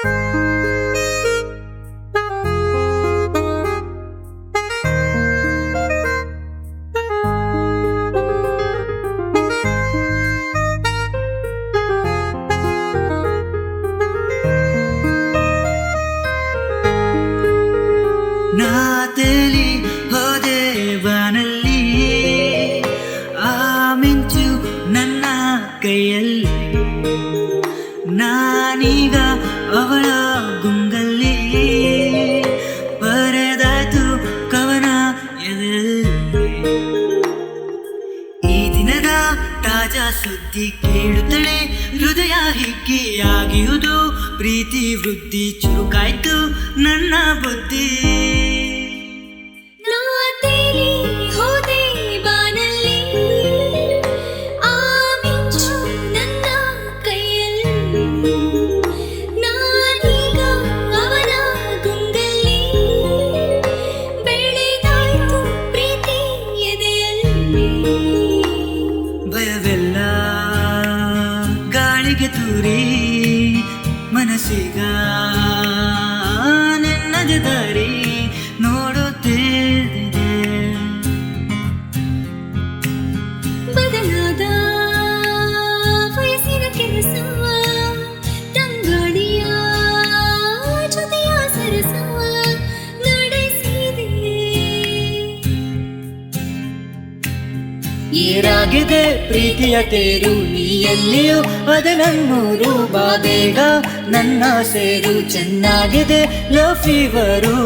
ನಾ ತೇಲಿ ಹೋದೆ ಬಾನಲ್ಲಿ, ಆ ಮಿಂಚು ನನ್ನ ಕೈಯಲ್ಲಿ, ನಾನೀಗ ಅವಳ ಗುಂಗಲ್ಲಿ ಬರೆದಾಯ್ತು ಕವನ ಎದೆಯಲ್ಲಿ. ಈ ದಿನದ ತಾಜಾ ಸುದ್ದಿ ಕೇಳುತ್ತಲೇ ಹೃದಯ ಹಿಗ್ಗಿಯಾಗಿಯುವುದು, ಪ್ರೀತಿ ವೃದ್ಧಿ ಚುರುಕಾಯ್ತು ನನ್ನ ಬುದ್ಧಿ. ಭಯವೆಲ್ಲ ಗಾಳಿಗೆ ತೂರಿ, ಮನಸ್ಸಿಗ ನಿನ್ನದೇ ದಾರಿ ನೋಡುತ್ತಿದೆ. ಬದಲಾದ ವಯಸ್ಸಿನ ಕೆಲಸ, ತಂಗಾಡಿಯ ಜೊತೆಯ ಸರಸ ನಡೆಸಿದೆ. ಏರಾಗಿದೆ ಪ್ರೀತಿಯ ತೇರು, ನೀ ಎಲ್ಲಿಯೂ ಅದನನ್ನೂರು, ಬಾ ಬೇಗ ನನ್ನ ಸೇರು, ಚೆನ್ನಾಗಿದೆ ಲವ್ ಫೀವರು.